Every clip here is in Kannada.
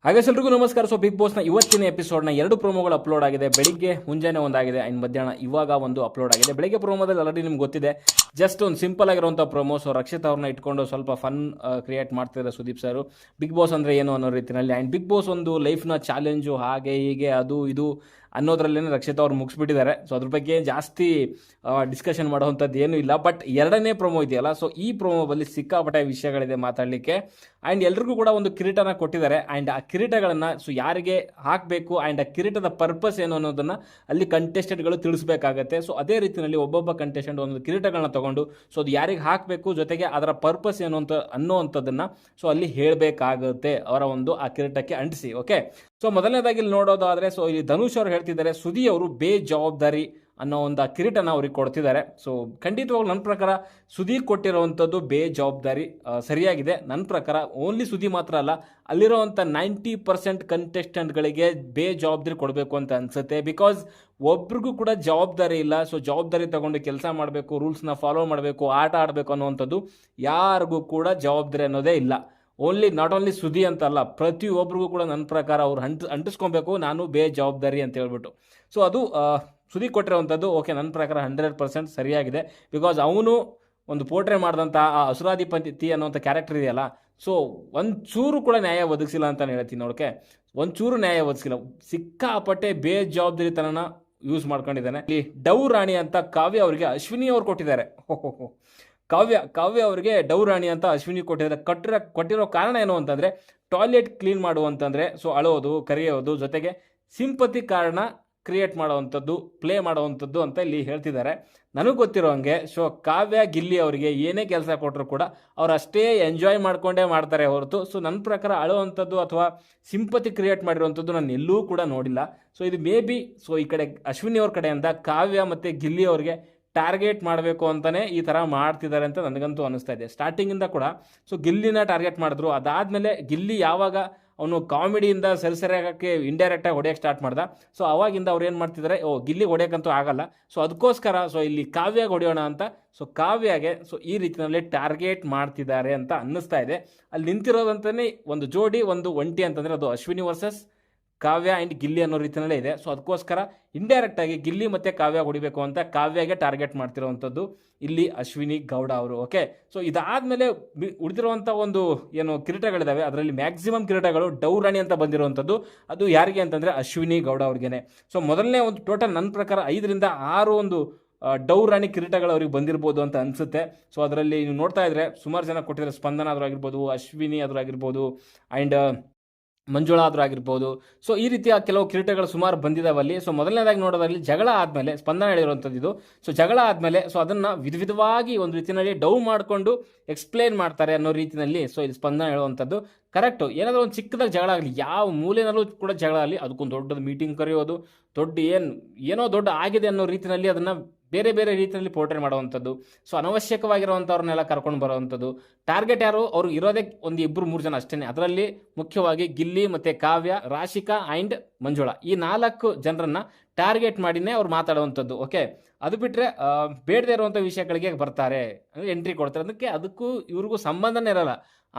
ಹಾಗೆ ಎಲ್ರಿಗೂ ನಮಸ್ಕಾರ. ಸೊ ಬಿಗ್ ಬಾಸ್ನ ಇವತ್ತಿನ ಎಪಿಸೋಡ್ನ 2 ಪ್ರೋಮೋಗಳು ಅಪ್ಲೋಡ್ ಆಗಿದೆ. ಬೆಳಿಗ್ಗೆ ಮುಂಜಾನೆ ಒಂದಾಗಿದೆ ಅಂಡ್ ಮಧ್ಯಾಹ್ನ ಇವಾಗ ಒಂದು ಅಪ್ಲೋಡ್ ಆಗಿದೆ. ಬೆಳಿಗ್ಗೆ ಪ್ರೋಮೋದಲ್ಲಿ ಆಲ್ರೆಡಿ ನಿಮ್ಗೆ ಗೊತ್ತಿದೆ, ಜಸ್ಟ್ ಒಂದು ಸಿಂಪಲ್ ಆಗಿರುವಂಥ ಪ್ರೋಮೋ. ಸೊ ರಕ್ಷಿತ್ ಅವ್ರನ್ನ ಇಟ್ಕೊಂಡು ಸ್ವಲ್ಪ ಫನ್ ಕ್ರಿಯೇಟ್ ಮಾಡ್ತಿದ್ದಾರೆ ಸುದೀಪ್ ಸರ್. ಬಿಗ್ ಬಾಸ್ ಅಂದರೆ ಏನು ಅನ್ನೋ ರೀತಿಯಲ್ಲಿ. ಆ್ಯಂಡ್ ಬಿಗ್ ಬಾಸ್ ಒಂದು ಲೈಫ್ನ ಚಾಲೆಂಜು ಹಾಗೆ ಹೀಗೆ ಅದು ಇದು ಅನ್ನೋದ್ರಲ್ಲೇ ರಕ್ಷಿತ್ ಅವ್ರು ಮುಗಿಸ್ಬಿಟ್ಟಿದ್ದಾರೆ. ಸೊ ಅದ್ರ ಬಗ್ಗೆ ಜಾಸ್ತಿ ಡಿಸ್ಕಷನ್ ಮಾಡುವಂಥದ್ದು ಏನೂ ಇಲ್ಲ. ಬಟ್ ಎರಡನೇ ಪ್ರೋಮೋ ಇದೆಯಲ್ಲ, ಸೊ ಈ ಪ್ರೋಮೋದಲ್ಲಿ ಸಿಕ್ಕಾಪಟ್ಟೆ ವಿಷಯಗಳಿದೆ ಮಾತಾಡಲಿಕ್ಕೆ. ಆ್ಯಂಡ್ ಎಲ್ರಿಗೂ ಕೂಡ ಒಂದು ಕಿರೀಟನ ಕೊಟ್ಟಿದ್ದಾರೆ. ಆ್ಯಂಡ್ ಆ ಕಿರೀಟಗಳನ್ನು ಸೊ ಯಾರಿಗೆ ಹಾಕಬೇಕು ಆ್ಯಂಡ್ ಆ ಕಿರೀಟದ ಪರ್ಪಸ್ ಏನು ಅನ್ನೋದನ್ನು ಅಲ್ಲಿ ಕಂಟೆಸ್ಟೆಂಟ್ಗಳು ತಿಳಿಸ್ಬೇಕಾಗತ್ತೆ. ಸೊ ಅದೇ ರೀತಿಯಲ್ಲಿ ಒಬ್ಬೊಬ್ಬ ಕಂಟೆಸ್ಟೆಂಟ್ ಒಂದು ಕಿರೀಟಗಳನ್ನ ತೊಗೊಂಡು ಸೊ ಅದು ಯಾರಿಗೆ ಹಾಕಬೇಕು, ಜೊತೆಗೆ ಅದರ ಪರ್ಪಸ್ ಏನು ಅಂತ ಅನ್ನೋವಂಥದ್ದನ್ನು ಸೊ ಅಲ್ಲಿ ಹೇಳಬೇಕಾಗುತ್ತೆ ಅವರ ಒಂದು ಆ ಕಿರೀಟಕ್ಕೆ ಅಂಟಿಸಿ. ಓಕೆ, ಸೊ ಮೊದಲನೇದಾಗಿ ಇಲ್ಲಿ ನೋಡೋದಾದರೆ, ಸೊ ಇಲ್ಲಿ ಧನುಷ್ ಅವರು ಹೇಳ್ತಿದ್ದಾರೆ ಸುದಿ ಅವರು ಬೇಜವಾಬ್ದಾರಿ ಅನ್ನೋ ಒಂದು ಕಿರೀಟನ ಅವ್ರಿಗೆ ಕೊಡ್ತಿದ್ದಾರೆ. ಸೊ ಖಂಡಿತವಾಗ್ಲೂ ನನ್ನ ಪ್ರಕಾರ ಸುದೀರ್ ಕೊಟ್ಟಿರೋವಂಥದ್ದು ಬೇಜವಾಬ್ದಾರಿ ಸರಿಯಾಗಿದೆ. ನನ್ನ ಪ್ರಕಾರ ಓನ್ಲಿ ಸುದಿ ಮಾತ್ರ ಅಲ್ಲ, ಅಲ್ಲಿರೋವಂಥ 90% ಕಂಟೆಸ್ಟೆಂಟ್ಗಳಿಗೆ ಬೇಜವಾಬ್ದಾರಿ ಕೊಡಬೇಕು ಅಂತ ಅನಿಸುತ್ತೆ. ಬಿಕಾಸ್ ಒಬ್ರಿಗೂ ಕೂಡ ಜವಾಬ್ದಾರಿ ಇಲ್ಲ. ಸೊ ಜವಾಬ್ದಾರಿ ತಗೊಂಡು ಕೆಲಸ ಮಾಡಬೇಕು, ರೂಲ್ಸ್ನ ಫಾಲೋ ಮಾಡಬೇಕು, ಆಟ ಆಡಬೇಕು ಅನ್ನುವಂಥದ್ದು ಯಾರಿಗೂ ಕೂಡ ಜವಾಬ್ದಾರಿ ಅನ್ನೋದೇ ಇಲ್ಲ. ನಾಟ್ ಓನ್ಲಿ ಸುದಿ ಅಂತಲ್ಲ, ಪ್ರತಿಯೊಬ್ಬರಿಗೂ ಕೂಡ ನನ್ನ ಪ್ರಕಾರ ಅವ್ರು ಅಂಟಿಸ್ಕೊಬೇಕು ನಾನು ಬೇಜವಾಬ್ದಾರಿ ಅಂತ ಹೇಳ್ಬಿಟ್ಟು. ಸೊ ಅದು ಸುದಿ ಕೊಟ್ಟಿರೋವಂಥದ್ದು ಓಕೆ, ನನ್ನ ಪ್ರಕಾರ 100% ಸರಿಯಾಗಿದೆ. ಬಿಕಾಸ್ ಅವನು ಒಂದು ಪೋರ್ಟ್ರೇ ಮಾಡಿದಂಥ ಆ ಅಸುರಾಧಿಪತಿ ಅನ್ನೋಂಥ ಕ್ಯಾರೆಕ್ಟರ್ ಇದೆಯಲ್ಲ, ಸೊ ಒಂಚೂರು ಕೂಡ ನ್ಯಾಯ ಒದಗಿಸಿಲ್ಲ ಅಂತ ಹೇಳ್ತೀನಿ. ನೋಡೋಕೆ ಒಂಚೂರು ನ್ಯಾಯ ಒದಗಿಸಿಲ್ಲ, ಸಿಕ್ಕಾಪಟ್ಟೆ ಬೇಜವಾಬ್ದಾರಿತನನ ಯೂಸ್ ಮಾಡ್ಕೊಂಡಿದ್ದಾನೆ. ಇಲ್ಲಿ ಡವ್ ರಾಣಿ ಅಂತ ಕಾವ್ಯ ಅವರಿಗೆ ಅಶ್ವಿನಿ ಅವ್ರು ಕೊಟ್ಟಿದ್ದಾರೆ. ಕಾವ್ಯ ಅವರಿಗೆ ಡವ್ ರಾಣಿ ಅಂತ ಅಶ್ವಿನಿ ಕೊಟ್ಟಿದ್ದಾರೆ. ಕೊಟ್ಟಿರೋ ಕಾರಣ ಏನು ಅಂತಂದರೆ, ಟಾಯ್ಲೆಟ್ ಕ್ಲೀನ್ ಮಾಡುವಂತಂದರೆ ಸೊ ಅಳೋದು, ಕರೆಯೋದು, ಜೊತೆಗೆ ಸಿಂಪತಿ ಕಾರಣ ಕ್ರಿಯೇಟ್ ಮಾಡೋವಂಥದ್ದು, ಪ್ಲೇ ಮಾಡೋವಂಥದ್ದು ಅಂತ ಇಲ್ಲಿ ಹೇಳ್ತಿದ್ದಾರೆ. ನನಗೆ ಗೊತ್ತಿರೋ ಹಂಗೆ ಸೊ ಕಾವ್ಯ ಗಿಲ್ಲಿ ಅವರಿಗೆ ಏನೇ ಕೆಲಸ ಕೊಟ್ಟರು ಕೂಡ ಅವ್ರು ಅಷ್ಟೇ ಎಂಜಾಯ್ ಮಾಡ್ಕೊಂಡೇ ಮಾಡ್ತಾರೆ ಹೊರತು ಸೊ ನನ್ನ ಪ್ರಕಾರ ಅಳುವಂಥದ್ದು ಅಥವಾ ಸಿಂಪತಿ ಕ್ರಿಯೇಟ್ ಮಾಡಿರುವಂಥದ್ದು ನಾನು ಎಲ್ಲೂ ಕೂಡ ನೋಡಿಲ್ಲ. ಸೊ ಇದು ಮೇ ಬಿ ಸೊ ಈ ಕಡೆ ಅಶ್ವಿನಿ ಅವ್ರ ಕಡೆಯಿಂದ ಕಾವ್ಯ ಮತ್ತು ಗಿಲ್ಲಿ ಅವ್ರಿಗೆ ಟಾರ್ಗೆಟ್ ಮಾಡಬೇಕು ಅಂತಲೇ ಈ ಥರ ಮಾಡ್ತಿದ್ದಾರೆ ಅಂತ ನನಗಂತೂ ಅನಿಸ್ತಾ ಇದೆ. ಸ್ಟಾರ್ಟಿಂಗಿಂದ ಕೂಡ ಸೊ ಗಿಲ್ಲಿನ ಟಾರ್ಗೆಟ್ ಮಾಡಿದ್ರು. ಅದಾದಮೇಲೆ ಗಿಲ್ಲಿ ಯಾವಾಗ ಅವನು ಕಾಮಿಡಿಯಿಂದ ಸರಿಯಾಗಕ್ಕೆ ಇಂಡೈರೆಕ್ಟಾಗಿ ಹೊಡೆಯೋಕ್ಕೆ ಸ್ಟಾರ್ಟ್ ಮಾಡ್ದ, ಸೊ ಅವಾಗಿಂದ ಅವ್ರು ಏನು ಮಾಡ್ತಿದ್ದಾರೆ, ಗಿಲ್ಲಿ ಹೊಡೆಯೋಕ್ಕಂತೂ ಆಗಲ್ಲ, ಸೊ ಅದಕ್ಕೋಸ್ಕರ ಸೊ ಇಲ್ಲಿ ಕಾವ್ಯಾಗೆ ಹೊಡೆಯೋಣ ಅಂತ ಸೊ ಕಾವ್ಯಾಗೆ ಸೊ ಈ ರೀತಿಯಲ್ಲಿ ಟಾರ್ಗೆಟ್ ಮಾಡ್ತಿದ್ದಾರೆ ಅಂತ ಅನ್ನಿಸ್ತಾ ಇದೆ. ಅಲ್ಲಿ ನಿಂತಿರೋದಂತಲೇ ಒಂದು ಜೋಡಿ, ಒಂದು ಒಂಟಿ ಅಂತಂದರೆ ಅದು Ashwini versus Kavya and Gilli ಅನ್ನೋ ರೀತಿಯಲ್ಲೇ ಇದೆ. ಸೊ ಅದಕ್ಕೋಸ್ಕರ ಇಂಡೈರೆಕ್ಟಾಗಿ ಗಿಲ್ಲಿ ಮತ್ತು ಕಾವ್ಯ ಹೊಡಿಬೇಕು ಅಂತ ಕಾವ್ಯಾಗೆ ಟಾರ್ಗೆಟ್ ಮಾಡ್ತಿರೋವಂಥದ್ದು ಇಲ್ಲಿ ಅಶ್ವಿನಿ ಗೌಡ ಅವರು. ಓಕೆ, ಸೊ ಇದಾದಮೇಲೆ ಉಳಿದಿರುವಂಥ ಒಂದು ಏನು ಕಿರೀಟಗಳಿದ್ದಾವೆ, ಅದರಲ್ಲಿ ಮ್ಯಾಕ್ಸಿಮಮ್ ಕಿರೀಟಗಳು ಡವ್ ರಾಣಿ ಅಂತ ಬಂದಿರುವಂಥದ್ದು ಅದು ಯಾರಿಗೆ ಅಂತಂದರೆ ಅಶ್ವಿನಿ ಗೌಡ ಅವ್ರಿಗೇನೆ. ಸೊ ಮೊದಲನೇ ಒಂದು ಟೋಟಲ್ ನನ್ನ ಪ್ರಕಾರ 5ರಿಂದ 6 ಒಂದು ಡವ್ ರಾಣಿ ಕಿರೀಟಗಳು ಅವ್ರಿಗೆ ಬಂದಿರ್ಬೋದು ಅಂತ ಅನಿಸುತ್ತೆ. ಸೊ ಅದರಲ್ಲಿ ನೀವು ನೋಡ್ತಾ ಇದ್ರೆ ಸುಮಾರು ಜನ ಕೊಟ್ಟಿದ್ದಾರೆ. ಸ್ಪಂದನ ಆದರೂ ಆಗಿರ್ಬೋದು, ಅಶ್ವಿನಿ ಆದರೂ ಆಗಿರ್ಬೋದು, ಆ್ಯಂಡ್ ಮಂಜುಳಾ ಆದರೂ ಆಗಿರ್ಬೋದು. ಸೊ ಈ ರೀತಿಯ ಕೆಲವು ಕಿರೀಟಗಳು ಸುಮಾರು ಬಂದಿದ್ದಾವಲ್ಲಿ. ಸೊ ಮೊದಲನೇದಾಗಿ ನೋಡೋದ್ರಲ್ಲಿ ಜಗಳ ಆದಮೇಲೆ ಸ್ಪಂದನ ಹೇಳಿರುವಂಥದ್ದು ಇದು. ಸೊ ಜಗಳ ಆದಮೇಲೆ ಸೊ ಅದನ್ನು ವಿಧವಾಗಿ ಒಂದು ರೀತಿಯಲ್ಲಿ ಡವ್ ಮಾಡಿಕೊಂಡು ಎಕ್ಸ್ಪ್ಲೇನ್ ಮಾಡ್ತಾರೆ ಅನ್ನೋ ರೀತಿಯಲ್ಲಿ ಸೊ ಇದು ಸ್ಪಂದನ ಹೇಳುವಂಥದ್ದು ಕರೆಕ್ಟು. ಏನಾದರೂ ಒಂದು ಚಿಕ್ಕದಾಗಿ ಜಗಳ ಆಗಲಿ, ಯಾವ ಮೂಲೆಯಲ್ಲೂ ಕೂಡ ಜಗಳ ಆಗಲಿ, ಅದಕ್ಕೊಂದು ದೊಡ್ಡದು ಮೀಟಿಂಗ್ ಕರೆಯೋದು, ಏನೋ ದೊಡ್ಡ ಆಗಿದೆ ಅನ್ನೋ ರೀತಿಯಲ್ಲಿ ಅದನ್ನು ಬೇರೆ ಬೇರೆ ರೀತಿಯಲ್ಲಿ ಪೋರ್ಟ್ರೇಟ್ ಮಾಡುವಂಥದ್ದು. ಸೊ ಅನವಶ್ಯಕವಾಗಿರುವಂಥವ್ರನ್ನೆಲ್ಲ ಕರ್ಕೊಂಡು ಬರುವಂಥದ್ದು. ಟಾರ್ಗೆಟ್ ಯಾರು, ಅವ್ರು ಇರೋದೇ 1-2-3 ಜನ ಅಷ್ಟೇ. ಅದರಲ್ಲಿ ಮುಖ್ಯವಾಗಿ ಗಿಲ್ಲಿ ಮತ್ತು ಕಾವ್ಯ, ರಾಶಿಕಾ ಆ್ಯಂಡ್ ಮಂಜುಳಾ, ಈ 4 ಜನರನ್ನು ಟಾರ್ಗೆಟ್ ಮಾಡಿನೇ ಅವ್ರು ಮಾತಾಡುವಂಥದ್ದು. ಓಕೆ, ಅದು ಬಿಟ್ಟರೆ ಬೇಡದೇ ಇರುವಂಥ ವಿಷಯಗಳಿಗೆ ಬರ್ತಾರೆ, ಅಂದರೆ ಎಂಟ್ರಿ ಕೊಡ್ತಾರೆ. ಅದಕ್ಕೂ ಇವ್ರಿಗೂ ಸಂಬಂಧನೇ ಇರಲ್ಲ,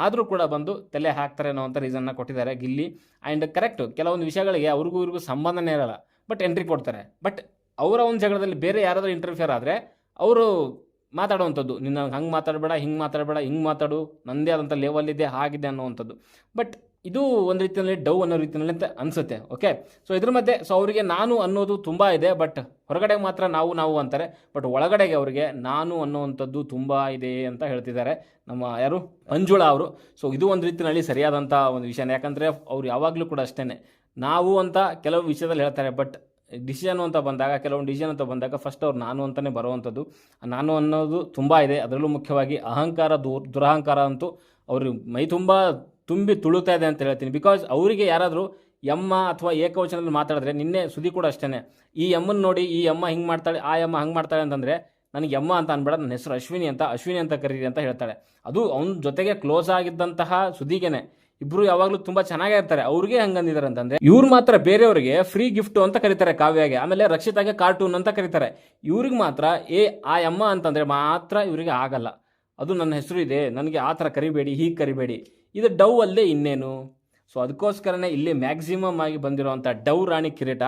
ಆದರೂ ಕೂಡ ಬಂದು ತಲೆ ಹಾಕ್ತಾರೆ ಅನ್ನೋವಂಥ ರೀಸನ್ನ ಕೊಟ್ಟಿದ್ದಾರೆ ಗಿಲ್ಲಿ. ಆ್ಯಂಡ್ ಕರೆಕ್ಟು, ಕೆಲವೊಂದು ವಿಷಯಗಳಿಗೆ ಅವ್ರಿಗೂ ಇವ್ರಿಗೂ ಸಂಬಂಧನೇ ಇರಲ್ಲ, ಬಟ್ ಎಂಟ್ರಿ ಕೊಡ್ತಾರೆ. ಬಟ್ ಅವರ ಒಂದು ಜಗಳದಲ್ಲಿ ಬೇರೆ ಯಾರಾದರೂ ಇಂಟರ್ಫಿಯರ್ ಆದರೆ ಅವರು ಮಾತಾಡುವಂಥದ್ದು, ನಿನ್ನ ಹಂಗೆ ಮಾತಾಡಬೇಡ, ಹಿಂಗೆ ಮಾತಾಡಬೇಡ, ಹಿಂಗೆ ಮಾತಾಡು, ನನ್ನದೇ ಆದಂಥ ಲೆವೆಲ್ಲಿದೆ, ಆಗಿದೆ ಅನ್ನೋವಂಥದ್ದು. ಬಟ್ ಇದು ಒಂದು ರೀತಿಯಲ್ಲಿ ಡವ್ ಅನ್ನೋ ರೀತಿಯಲ್ಲಿ ಅಂತ ಅನಿಸುತ್ತೆ. ಓಕೆ, ಸೊ ಇದ್ರ ಮಧ್ಯೆ ಸೊ ಅವರಿಗೆ ನಾನು ಅನ್ನೋದು ತುಂಬ ಇದೆ, ಬಟ್ ಹೊರಗಡೆ ಮಾತ್ರ ನಾವು ಅಂತಾರೆ, ಬಟ್ ಒಳಗಡೆಗೆ ಅವರಿಗೆ ನಾನು ಅನ್ನೋವಂಥದ್ದು ತುಂಬ ಇದೆ ಅಂತ ಹೇಳ್ತಿದ್ದಾರೆ ನಮ್ಮ ಯಾರು ಮಂಜುಳಾ ಅವರು. ಸೊ ಇದು ಒಂದು ರೀತಿಯಲ್ಲಿ ಸರಿಯಾದಂಥ ಒಂದು ವಿಷಯನೇ. ಯಾಕಂದರೆ ಅವ್ರು ಯಾವಾಗಲೂ ಕೂಡ ಅಷ್ಟೇ ನಾವು ಅಂತ ಕೆಲವು ವಿಷಯದಲ್ಲಿ ಹೇಳ್ತಾರೆ, ಬಟ್ ಡಿಸಿಷನ್ ಅಂತ ಬಂದಾಗ, ಕೆಲವೊಂದು ಡಿಸಿಷನ್ ಅಂತ ಬಂದಾಗ ಫಸ್ಟ್ ಅವ್ರು ನಾನು ಅಂತಲೇ ಬರುವಂಥದ್ದು. ನಾನು ಅನ್ನೋದು ತುಂಬ ಇದೆ. ಅದರಲ್ಲೂ ಮುಖ್ಯವಾಗಿ ಅಹಂಕಾರ, ದುರಹಂಕಾರ ಅಂತೂ ಅವರು ಮೈ ತುಂಬ ತುಂಬಿ ತುಳುತ್ತಾ ಇದೆ ಅಂತ ಹೇಳ್ತೀನಿ. ಬಿಕಾಸ್ ಅವರಿಗೆ ಯಾರಾದರೂ ಎಮ್ಮ ಅಥವಾ ಏಕವಚನದಲ್ಲಿ ಮಾತಾಡಿದ್ರೆ, ನಿನ್ನೆ ಸುದಿ ಕೂಡ ಅಷ್ಟೇ, ಈ ಎಮ್ಮನ್ನು ನೋಡಿ ಈ ಎಮ್ಮ ಹಿಂಗೆ ಮಾಡ್ತಾಳೆ, ಆ ಎಮ್ಮ ಹಂಗೆ ಮಾಡ್ತಾಳೆ ಅಂತಂದರೆ ನನಗೆ ಎಮ್ಮ ಅಂತ ಅನ್ಬೇಡ, ನನ್ನ ಹೆಸರು ಅಶ್ವಿನಿ ಅಂತ ಕರೀರಿ ಅಂತ ಹೇಳ್ತಾಳೆ. ಅದು ಅವನ ಜೊತೆಗೆ ಕ್ಲೋಸ್ ಆಗಿದ್ದಂತಹ ಸುದಿಗೇನೆ. ಇಬ್ಬರು ಯಾವಾಗಲೂ ತುಂಬ ಚೆನ್ನಾಗೇ ಇರ್ತಾರೆ. ಅವ್ರಿಗೆ ಹಂಗಂದಿದ್ದಾರೆ ಅಂತಂದರೆ ಇವ್ರು ಮಾತ್ರ ಬೇರೆಯವ್ರಿಗೆ ಫ್ರೀ ಗಿಫ್ಟು ಅಂತ ಕರೀತಾರೆ ಕಾವ್ಯಾಗೆ, ಆಮೇಲೆ ರಕ್ಷಿತಾಗೆ ಕಾರ್ಟೂನ್ ಅಂತ ಕರೀತಾರೆ. ಇವ್ರಿಗೆ ಮಾತ್ರ ಆ ಅಮ್ಮ ಅಂತಂದರೆ ಮಾತ್ರ ಇವರಿಗೆ ಆಗಲ್ಲ. ಅದು ನನ್ನ ಹೆಸರು ಇದೆ, ನನಗೆ ಆ ಥರ ಕರಿಬೇಡಿ, ಹೀಗೆ ಕರಿಬೇಡಿ. ಇದು ಡವ್ ಅಲ್ಲೇ ಇನ್ನೇನು. ಸೊ ಅದಕ್ಕೋಸ್ಕರನೇ ಇಲ್ಲಿ ಮ್ಯಾಕ್ಸಿಮಮ್ ಆಗಿ ಬಂದಿರುವಂಥ ಡವ್ ರಾಣಿ ಕಿರೀಟ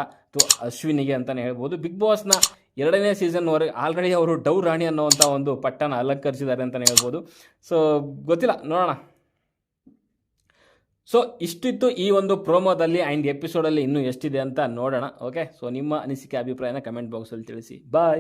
ಅಶ್ವಿನಿಗೆ ಅಂತಲೇ ಹೇಳ್ಬೋದು. ಬಿಗ್ ಬಾಸ್ನ 2ನೇ ಸೀಸನ್ವರೆಗೆ ಆಲ್ರೆಡಿ ಅವರು ಡವ್ ರಾಣಿ ಅನ್ನೋವಂಥ ಒಂದು ಪಟ್ಟನ ಅಲಂಕರಿಸಿದ್ದಾರೆ ಅಂತಲೇ ಹೇಳ್ಬೋದು. ಸೊ ಗೊತ್ತಿಲ್ಲ, ನೋಡೋಣ. ಸೊ ಇಷ್ಟಿತ್ತು ಈ ಒಂದು ಪ್ರೋಮೋದಲ್ಲಿ ಆ್ಯಂಡ್ ಎಪಿಸೋಡಲ್ಲಿ ಇನ್ನೂ ಎಷ್ಟಿದೆ ಅಂತ ನೋಡೋಣ. ಓಕೆ, ಸೊ ನಿಮ್ಮ ಅನಿಸಿಕೆ ಅಭಿಪ್ರಾಯನ ಕಮೆಂಟ್ ಬಾಕ್ಸಲ್ಲಿ ತಿಳಿಸಿ. ಬಾಯ್.